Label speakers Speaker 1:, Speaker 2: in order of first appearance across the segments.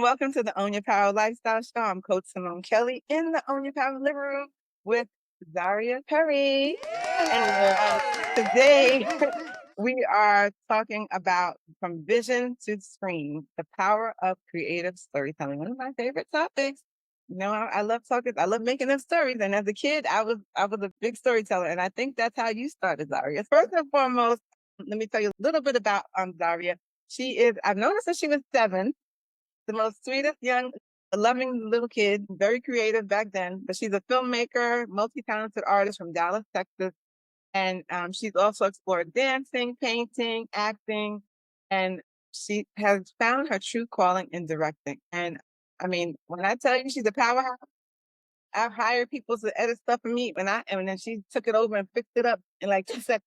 Speaker 1: welcome to the Own Your Power Lifestyle Show. I'm Coach Simone Kelly in the Own Your Power living room with Zariyah Perry. And today we are talking about from vision to screen, the power of creative storytelling. One of my favorite topics. I love talking. I love making up stories. And as a kid, I was a big storyteller, and I think that's how you started, Zariyah. First and foremost, let me tell you a little bit about Zariyah. I've known her since she was 7, the most sweetest, young, loving little kid, very creative back then. But she's a filmmaker, multi-talented artist from Dallas, Texas. And she's also explored dancing, painting, acting, and she has found her true calling in directing. And I mean, when I tell you she's a powerhouse, I've hired people to edit stuff for me, and then she took it over and fixed it up in like 2 seconds.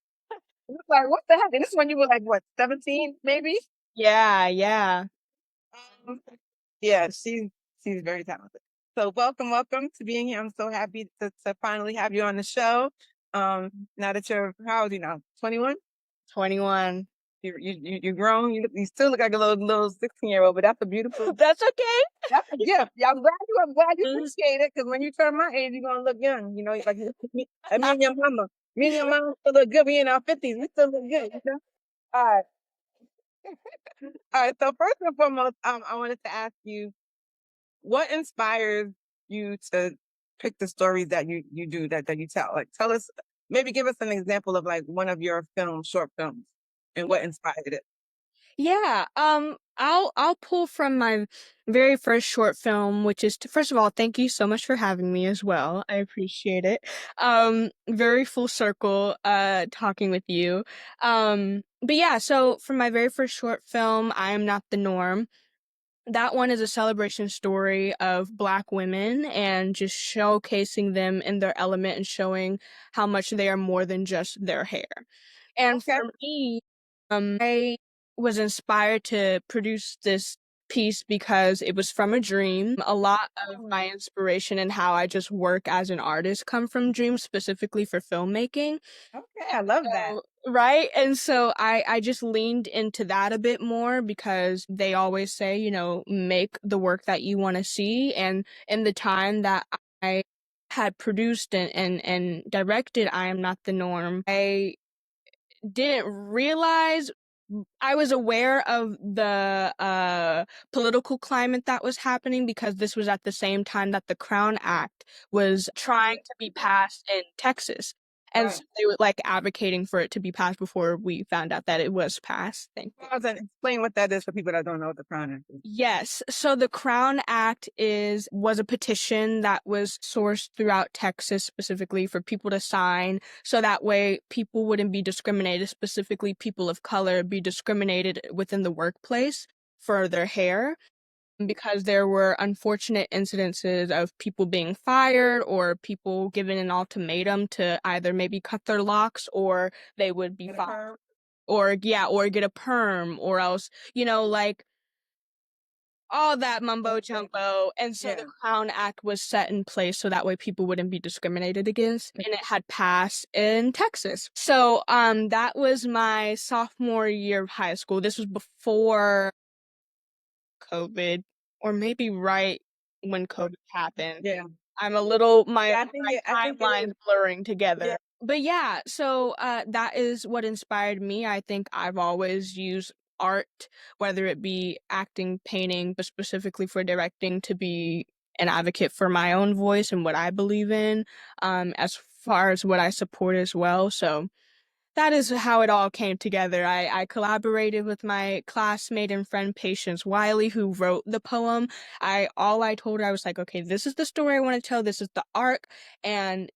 Speaker 1: It was like, what the heck? And this one you were like, what, 17 maybe?
Speaker 2: Yeah.
Speaker 1: Um, yeah, she's very talented. So welcome to being here. I'm so happy to finally have you on the show. Now that how old are you now? 21?
Speaker 2: 21.
Speaker 1: You're grown. You still look like a little 16-year-old, but that's a beautiful.
Speaker 2: That's okay.
Speaker 1: That's a gift. Yeah, I'm glad you
Speaker 2: Mhm.
Speaker 1: appreciate it, because when you turn my age, you're gonna look young. Like me and your mama. Me and your mama still look good. We in our 50s. We still look good. All right. All right. So first and foremost, I wanted to ask you, what inspires you to pick the stories that you do that you tell? Like, tell us, maybe give us an example of like one of your short films, and what inspired it.
Speaker 2: Yeah. I'll pull from my very first short film, which is first of all, thank you so much for having me as well. I appreciate it. Very full circle talking with you. But yeah, so from my very first short film, I Am Not the Norm. That one is a celebration story of Black women and just showcasing them in their element and showing how much they are more than just their hair. And
Speaker 1: Okay.
Speaker 2: for me, I was inspired to produce this piece because it was from a dream. A lot of my inspiration and how I just work as an artist come from dreams, specifically for filmmaking.
Speaker 1: Okay, I love that.
Speaker 2: So, right? And so I just leaned into that a bit more because they always say, make the work that you want to see. And in the time that I had produced and directed I Am Not the Norm, I didn't realize I was aware of the political climate that was happening because this was at the same time that the Crown Act was trying to be passed in Texas. And
Speaker 1: Right.
Speaker 2: so they were like advocating for it to be passed before we found out that it was passed. Thank you.
Speaker 1: Pause and explain what that is for people that don't know what the Crown Act is.
Speaker 2: Yes. So the Crown Act was a petition that was sourced throughout Texas specifically for people to sign so that way people wouldn't be discriminated, specifically people of color be discriminated within the workplace for their hair because there were unfortunate incidences of people being fired or people given an ultimatum to either maybe cut their locks or they would be
Speaker 1: Get a
Speaker 2: fired
Speaker 1: perm?
Speaker 2: or get a perm or else, like all that mumbo jumbo. And so the
Speaker 1: Yeah.
Speaker 2: Crown Act was set in place so that way people wouldn't be discriminated against. And it had passed in Texas. So that was my sophomore year of high school. This was before COVID, or maybe right when COVID happened.
Speaker 1: Yeah.
Speaker 2: I'm a little my
Speaker 1: Yeah, I think it
Speaker 2: timeline's
Speaker 1: is.
Speaker 2: blurring together.
Speaker 1: Yeah.
Speaker 2: But yeah, so that is what inspired me. I think I've always used art, whether it be acting, painting, but specifically for directing, to be an advocate for my own voice and what I believe in, as far as what I support as well. So that is how it all came together. I collaborated with my classmate and friend Patience Wiley, who wrote the poem. All I told her, I was like, okay, this is the story I want to tell. This is the arc. And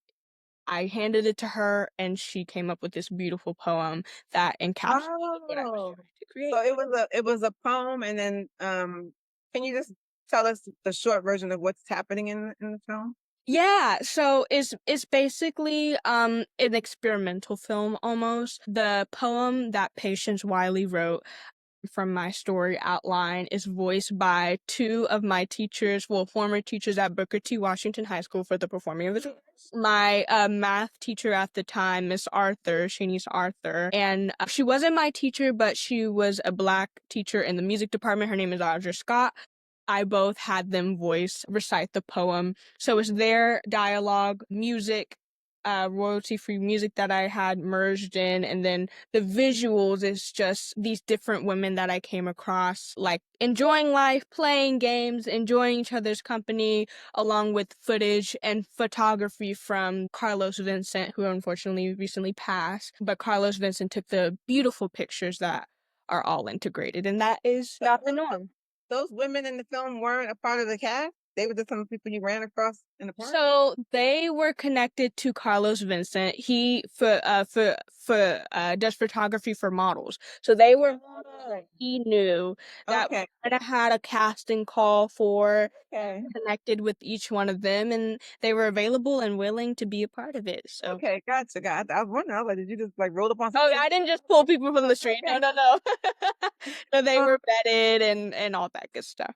Speaker 2: I handed it to her, and she came up with this beautiful poem that encapsulated what I was
Speaker 1: Oh,
Speaker 2: trying to create.
Speaker 1: so it was a poem, and then can you just tell us the short version of what's happening in the film?
Speaker 2: Yeah, so it's basically an experimental film almost. The poem that Patience Wiley wrote from my story outline is voiced by two of my teachers, well, former teachers at Booker T. Washington High School for the Performing Arts. My math teacher at the time, Miss Arthur, Shanice Arthur, and she wasn't my teacher, but she was a Black teacher in the music department. Her name is Audra Scott. I both had them recite the poem. So it's their dialogue, music, royalty-free music that I had merged in, and then the visuals is just these different women that I came across, like enjoying life, playing games, enjoying each other's company, along with footage and photography from Carlos Vincent, who unfortunately recently passed. But Carlos Vincent took the beautiful pictures that are all integrated, and that is not the norm.
Speaker 1: Those women in the film weren't a part of the cast? They were just some people you ran across in the park?
Speaker 2: So they were connected to Carlos Vincent. He does photography for models. So they were he knew that we
Speaker 1: Okay.
Speaker 2: kind of had a casting call for
Speaker 1: Okay.
Speaker 2: connected with each one of them, and they were available and willing to be a part of it. So
Speaker 1: Okay, gotcha. I was wondering, I was like, did you just like roll up on
Speaker 2: oh,
Speaker 1: something?
Speaker 2: I didn't just pull people from the street. No,
Speaker 1: Okay.
Speaker 2: no, no. No, they
Speaker 1: Um,
Speaker 2: were vetted and all that good stuff.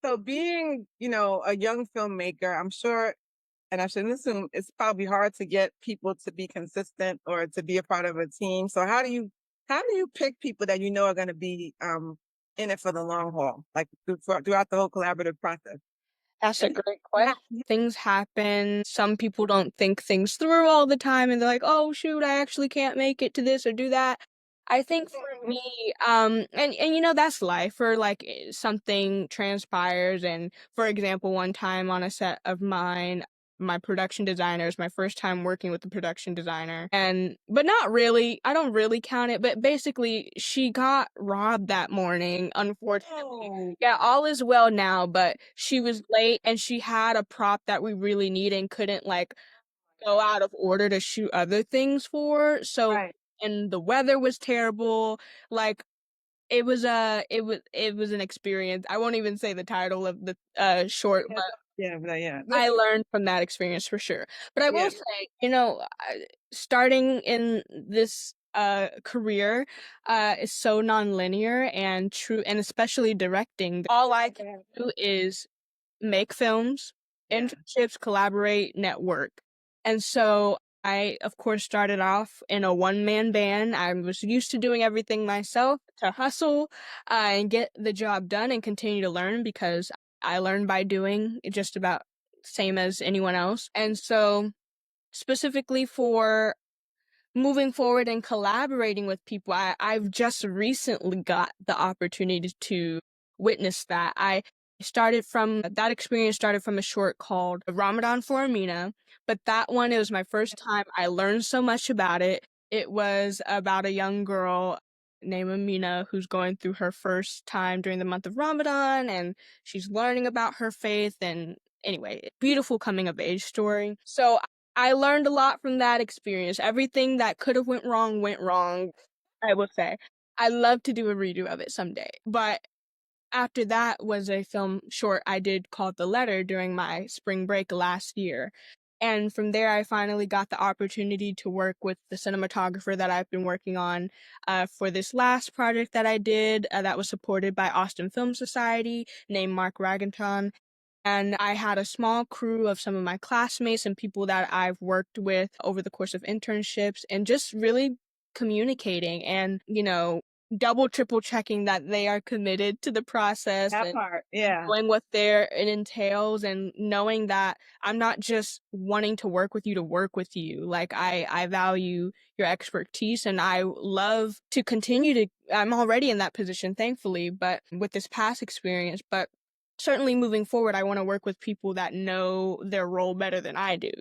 Speaker 1: so being, a young filmmaker, I'm sure, and I shouldn't assume it's probably hard to get people to be consistent or to be a part of a team. So how do you pick people that you know are going to be in it for the long haul, like throughout the whole collaborative process?
Speaker 2: That's a great question. Things happen. Some people don't think things through all the time and they're like, oh shoot, I actually can't make it to this or do that. I think for me, and that's life, or like something transpires. And for example, one time on a set of mine, my production designer, is my first time working with the production designer. But not really, I don't really count it, but basically she got robbed that morning, unfortunately.
Speaker 1: Oh,
Speaker 2: Yeah, all is well now, but she was late and she had a prop that we really need and couldn't like go out of order to shoot other things for. So,
Speaker 1: right.
Speaker 2: and the weather was terrible. Like it was an experience. I won't even say the title of the short,
Speaker 1: Yeah,
Speaker 2: but
Speaker 1: yeah.
Speaker 2: I learned from that experience for sure. But I will
Speaker 1: Yeah.
Speaker 2: say, starting in this career is so nonlinear and true, and especially directing. All I can do is make films,
Speaker 1: Yeah.
Speaker 2: internships, collaborate, network. And so I, of course, started off in a one-man band. I was used to doing everything myself to hustle and get the job done and continue to learn, because I learn by doing, just about same as anyone else. And so specifically for moving forward and collaborating with people, I've just recently got the opportunity to witness that. That experience started from a short called Ramadan for Aminah, but that one, it was my first time. I learned so much about it. It was about a young girl named Aminah who's going through her first time during the month of Ramadan, and she's learning about her faith. And anyway, beautiful coming of age story. So I learned a lot from that experience. Everything that could have went wrong, I will say. I'd love to do a redo of it someday. But after that was a film short I did called The Letter during my spring break last year. And from there, I finally got the opportunity to work with the cinematographer that I've been working on for this last project that I did that was supported by Austin Film Society, named Mark Raganton. And I had a small crew of some of my classmates and people that I've worked with over the course of internships, and just really communicating and, double, triple checking that they are committed to the process
Speaker 1: That
Speaker 2: and
Speaker 1: part. Yeah.
Speaker 2: knowing what it entails, and knowing that I'm not just wanting to work with you to work with you. Like I value your expertise and I love to continue to, I'm already in that position, thankfully, but with this past experience, but certainly moving forward, I want to work with people that know their role better than I do.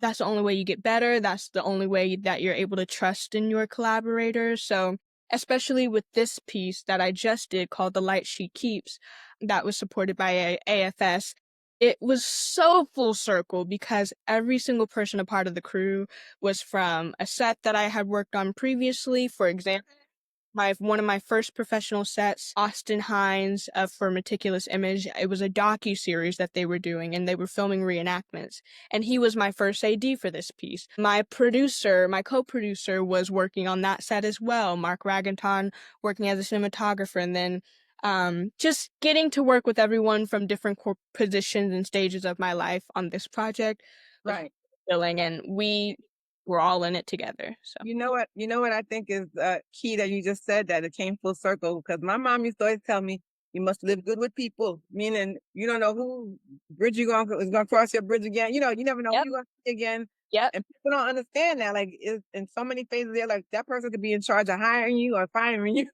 Speaker 2: That's the only way you get better. That's the only way that you're able to trust in your collaborators. So especially with this piece that I just did called The Light She Keeps, that was supported by AFS. It was so full circle because every single person a part of the crew was from a set that I had worked on previously. For example, one of my first professional sets, Austin Hines for Meticulous Image. It was a docu-series that they were doing, and they were filming reenactments. And he was my first AD for this piece. My co-producer was working on that set as well, Mark Raganton, working as a cinematographer. And then just getting to work with everyone from different positions and stages of my life on this project was
Speaker 1: Right.
Speaker 2: fulfilling, and we were all in it together. So
Speaker 1: You know what? You know what I think is key that you just said, that it came full circle, because my mom used to always tell me, You must live good with people, meaning you don't know who bridge you is going to cross your bridge again. You know, you never know who you're going to see again.
Speaker 2: Yep.
Speaker 1: And people don't understand that. Like, in so many phases, they're like, that person could be in charge of hiring you or firing you.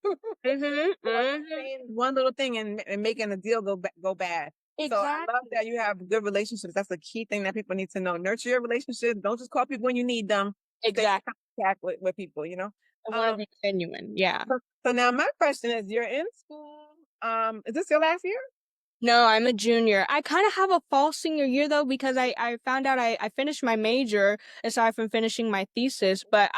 Speaker 1: One little thing and making a deal go bad.
Speaker 2: Exactly.
Speaker 1: So I love that you have good relationships. That's a key thing that people need to know. Nurture your relationships. Don't just call people when you need them.
Speaker 2: Exactly.
Speaker 1: Stay in contact with people, you know?
Speaker 2: I want to be genuine. Yeah.
Speaker 1: So now my question is, you're in school. Is this your last year?
Speaker 2: No, I'm a junior. I kind of have a fall senior year though, because I found out I finished my major aside from finishing my thesis, but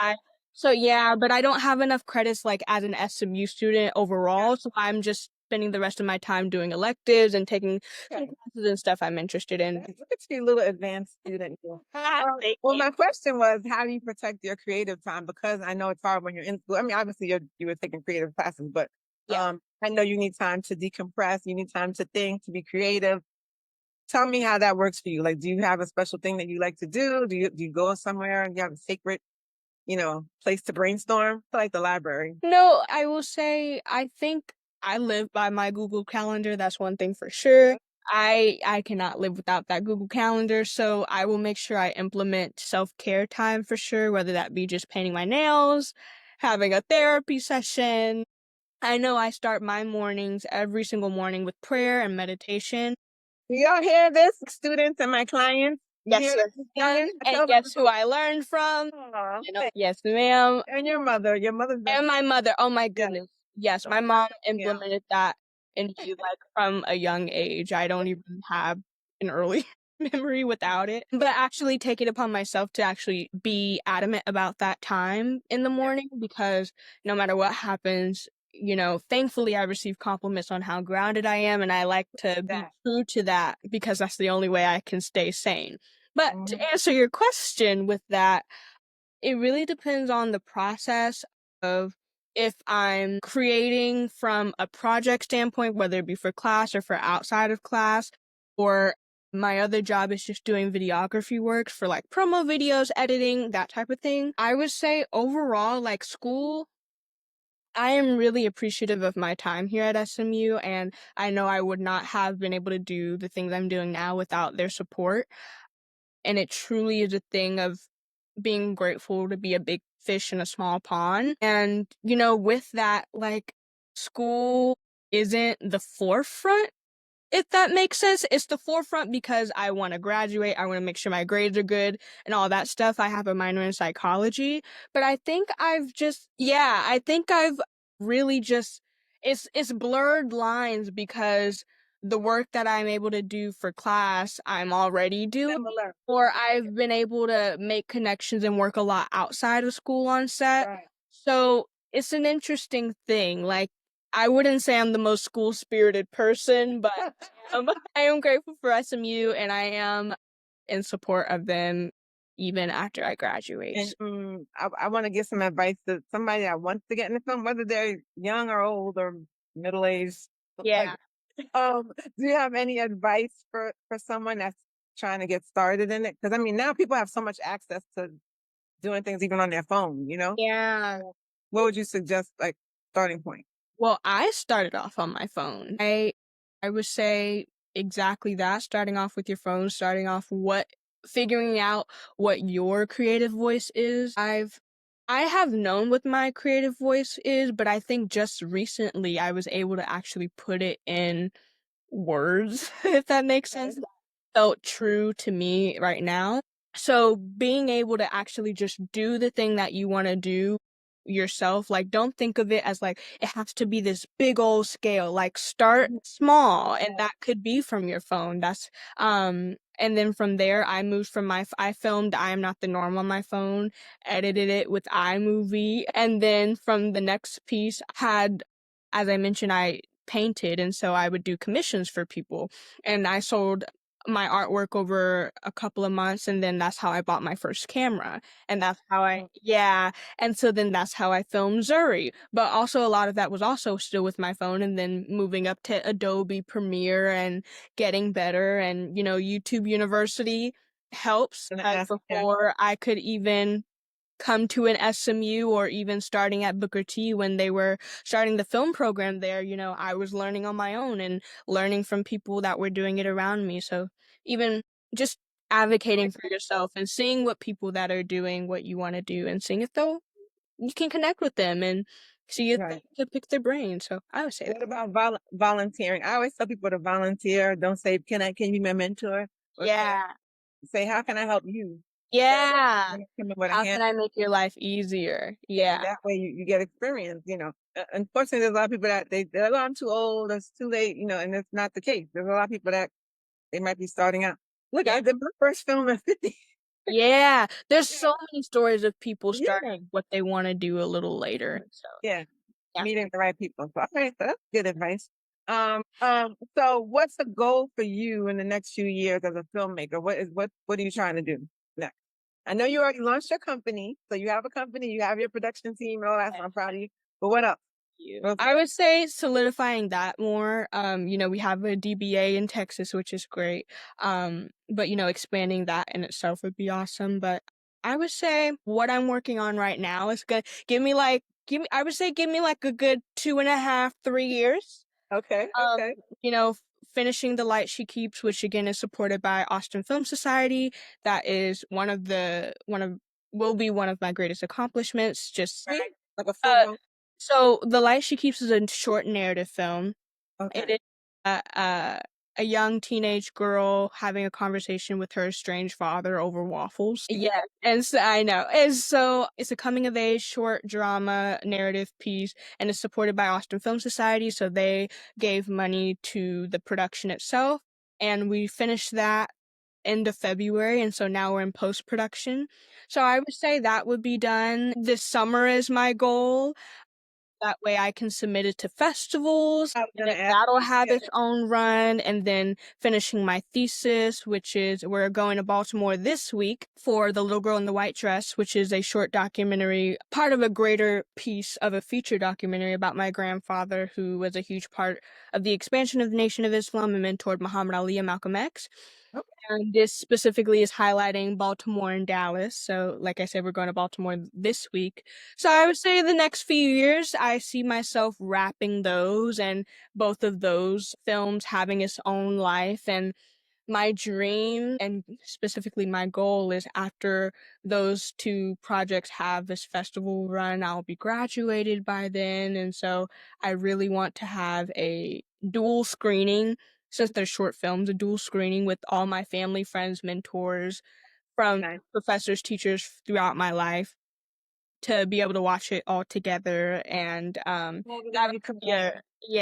Speaker 2: but I don't have enough credits like as an SMU student overall, so I'm just spending the rest of my time doing electives and taking some classes and stuff I'm interested in.
Speaker 1: Look at you, little advanced student. Well, my question was, how do you protect your creative time? Because I know it's hard when you're in school. I mean, obviously you were taking creative classes, but I know you need time to decompress. You need time to think, to be creative. Tell me how that works for you. Like, do you have a special thing that you like to do? Do you go somewhere and you have a sacred, place to brainstorm? Like the library.
Speaker 2: No, I will say I think I live by my Google Calendar. That's one thing for sure. I cannot live without that Google Calendar, so I will make sure I implement self-care time for sure, whether that be just painting my nails, having a therapy session. I know I start my mornings every single morning with prayer and meditation.
Speaker 1: Do y'all hear this, students and my clients?
Speaker 2: Yes, and guess who I learned from? Yes, ma'am.
Speaker 1: And your mother. Your mother's
Speaker 2: And my mother. Oh my goodness. Yes, my mom implemented that into like from a young age. I don't even have an early memory without it. But I actually take it upon myself to actually be adamant about that time in the morning, because no matter what happens, thankfully I receive compliments on how grounded I am, and I like to be true to that because that's the only way I can stay sane. But to answer your question with that, it really depends on the process of if I'm creating from a project standpoint, whether it be for class or for outside of class, or my other job is just doing videography work for like promo videos, editing, that type of thing. I would say overall, like school, I am really appreciative of my time here at SMU, and I know I would not have been able to do the things I'm doing now without their support. And it truly is a thing of being grateful to be a big fish in a small pond. And, with that, like, school isn't the forefront, if that makes sense. It's the forefront because I want to graduate. I want to make sure my grades are good and all that stuff. I have a minor in psychology, but I think I've really just, it's blurred lines because the work that I'm able to do for class, I'm already doing, or I've been able to make connections and work a lot outside of school on set. Right. So it's an interesting thing. Like, I wouldn't say I'm the most school-spirited person, but I am grateful for SMU, and I am in support of them even after I graduate.
Speaker 1: And I want to give some advice to somebody that wants to get in the film, whether they're young or old or middle-aged.
Speaker 2: Yeah.
Speaker 1: Do you have any advice for someone that's trying to get started in it? Because I mean, now people have so much access to doing things even on their phone,
Speaker 2: Yeah.
Speaker 1: What would you suggest, like, starting point?
Speaker 2: Well, I started off on my phone. I would say exactly that, starting off with your phone, figuring out what your creative voice is. I have known what my creative voice is, but I think just recently I was able to actually put it in words, if that makes sense. Felt true to me right now. So being able to actually just do the thing that you want to do yourself, like, don't think of it as like it has to be this big old scale. Like, start small, and that could be from your phone. And then from there I moved from I filmed I Am Not the Norm on my phone, edited it with iMovie, and then from the next piece as I mentioned, I painted, and so I would do commissions for people, and I sold my artwork over a couple of months, and then that's how I bought my first camera, and that's how and so then that's how I filmed Zuri. But also a lot of that was also still with my phone, and then moving up to Adobe Premiere and getting better, and YouTube University helps, because before I could even come to an SMU or even starting at Booker T when they were starting the film program there, I was learning on my own and learning from people that were doing it around me. So even just advocating for yourself and seeing what people that are doing what you want to do and seeing if though you can connect with them and see if
Speaker 1: Right.
Speaker 2: they could pick their brain. So I would say
Speaker 1: What
Speaker 2: that.
Speaker 1: about volunteering? I always tell people to volunteer. Don't say, can you be my mentor? Or
Speaker 2: Yeah.
Speaker 1: say, how can I help you?
Speaker 2: Yeah.
Speaker 1: Come in with a
Speaker 2: How
Speaker 1: hand.
Speaker 2: can I make your life easier?
Speaker 1: And
Speaker 2: Yeah.
Speaker 1: that way you get experience, Unfortunately, there's a lot of people that they're, oh, I'm too old, it's too late, and it's not the case. There's a lot of people that they might be starting out. Look,
Speaker 2: Yeah.
Speaker 1: I did my first film at 50.
Speaker 2: Yeah. There's so many stories of people
Speaker 1: Yeah.
Speaker 2: starting what they want to do a little later. So
Speaker 1: Yeah.
Speaker 2: yeah.
Speaker 1: Meeting the right people. So, all right, so that's good advice. So what's the goal for you in the next few years as a filmmaker? What are you trying to do next? I know you already launched your company, so you have a company, you have your production team and all that, so I'm proud of you. But what else?
Speaker 2: I would say solidifying that more. We have a DBA in Texas, which is great. But expanding that in itself would be awesome. But I would say what I'm working on right now is gonna give me like a good 2.5, 3 years.
Speaker 1: Okay.
Speaker 2: You know, finishing The Light She Keeps, which again is supported by Austin Film Society. That is will be one of my greatest accomplishments. Just
Speaker 1: Right. Like a full
Speaker 2: uh,
Speaker 1: blown.
Speaker 2: so The Light She Keeps is a short narrative film. It
Speaker 1: Okay.
Speaker 2: is uh, uh, a young teenage girl having a conversation with her estranged father over waffles. Yeah, and so I know. And so it's a coming of age short drama narrative piece, and it's supported by Austin Film Society. So they gave money to the production itself, and we finished that end of February, and so now we're in post production. So I would say that would be done this summer is my goal. That way I can submit it to festivals,
Speaker 1: I was
Speaker 2: and
Speaker 1: gonna
Speaker 2: then
Speaker 1: ask.
Speaker 2: that'll have
Speaker 1: Yeah.
Speaker 2: its own run, and then finishing my thesis, which is we're going to Baltimore this week for The Little Girl in the White Dress, which is a short documentary, part of a greater piece of a feature documentary about my grandfather, who was a huge part of the expansion of the Nation of Islam and mentored Muhammad Ali and Malcolm X.
Speaker 1: Okay.
Speaker 2: And this specifically is highlighting Baltimore and Dallas. So, like I said, we're going to Baltimore this week. So, I would say the next few years, I see myself wrapping those and both of those films having its own life. And my dream and specifically my goal is after those two projects have this festival run, I'll be graduated by then. And so I really want to have a dual screening, since they're short films, a dual screening with all my family, friends, mentors, from
Speaker 1: Nice.
Speaker 2: professors, teachers throughout my life to be able to watch it all together. And
Speaker 1: Well, we're gonna
Speaker 2: that'll
Speaker 1: be
Speaker 2: be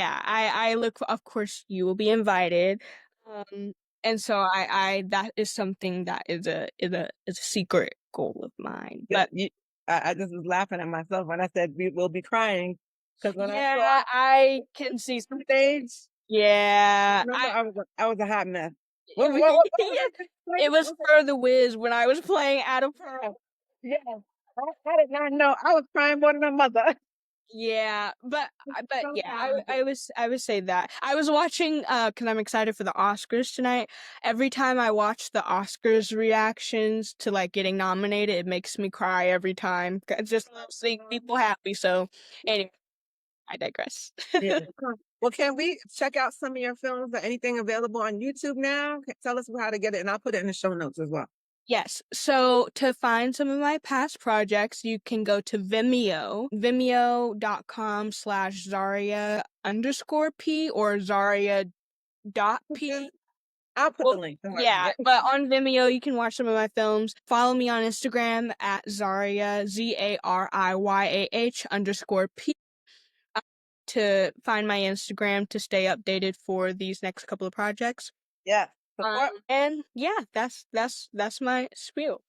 Speaker 2: I look of course you will be invited. Um and so that is something that is a secret goal of mine. But
Speaker 1: I just was laughing at myself when I said we will be crying because when I saw
Speaker 2: yeah, I can see
Speaker 1: the stage,
Speaker 2: yeah.
Speaker 1: remember I was a hot mess. What was
Speaker 2: Yeah,
Speaker 1: that
Speaker 2: it
Speaker 1: like?
Speaker 2: was for the Wiz when I was playing Adam Pearl.
Speaker 1: Yeah, I did not know. I was crying more than my mother.
Speaker 2: Yeah, but
Speaker 1: So
Speaker 2: yeah,
Speaker 1: talented.
Speaker 2: I would say that. I was watching because I'm excited for the Oscars tonight. Every time I watch the Oscars reactions to like getting nominated, it makes me cry every time. I just love seeing people happy. So anyway, I digress.
Speaker 1: Yeah. Well, can we check out some of your films or anything available on YouTube now? Tell us how to get it, and I'll put it in the show notes as well.
Speaker 2: Yes. So to find some of my past projects, you can go to Vimeo, vimeo.com/Zariyah_P or Zariyah.P.
Speaker 1: I'll put the
Speaker 2: Well,
Speaker 1: link. Don't worry.
Speaker 2: yeah, but on Vimeo, you can watch some of my films. Follow me on Instagram at Zariyah, ZARIYAH_P, to find my Instagram to stay updated for these next couple of projects.
Speaker 1: Yeah. Support.
Speaker 2: And yeah, that's my spiel.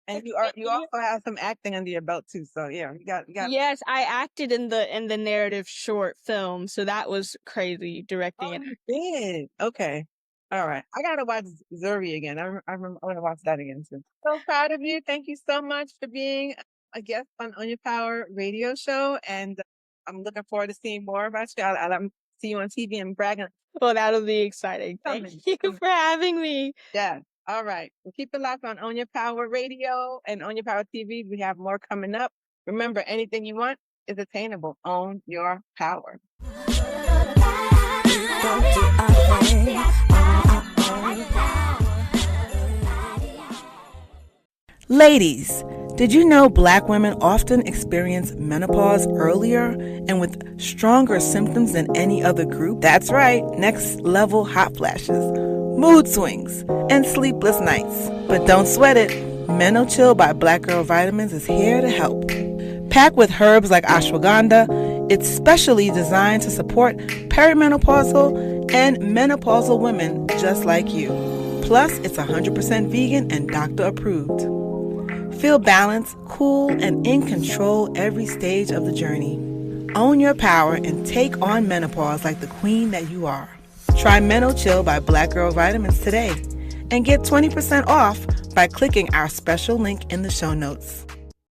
Speaker 1: And you also have some acting under your belt too. So yeah, you got.
Speaker 2: Yes, I acted in the narrative short film, so that was crazy directing
Speaker 1: Oh,
Speaker 2: it.
Speaker 1: you did. Okay. All right. I gotta watch Zuri again. I remember I want to watch that again too. So proud of you. Thank you so much for being a guest on Your Power radio show. And I'm looking forward to seeing more about you. I'll see you on TV and bragging.
Speaker 2: Well, that'll be exciting. Thank
Speaker 1: Coming.
Speaker 2: you for having me.
Speaker 1: Yeah. All right. Well, keep it locked on Your Power Radio and On Your Power TV. We have more coming up. Remember, anything you want is attainable. Own your power.
Speaker 3: Ladies, did you know Black women often experience menopause earlier and with stronger symptoms than any other group? That's right, next level hot flashes, mood swings, and sleepless nights. But don't sweat it. Menno Chill by Black Girl Vitamins is here to help. Packed with herbs like ashwagandha, it's specially designed to support perimenopausal and menopausal women just like you. Plus, it's 100% vegan and doctor approved. Feel balanced, cool, and in control every stage of the journey. Own your power and take on menopause like the queen that you are. Try Menno Chill by Black Girl Vitamins today and get 20% off by clicking our special link in the show notes.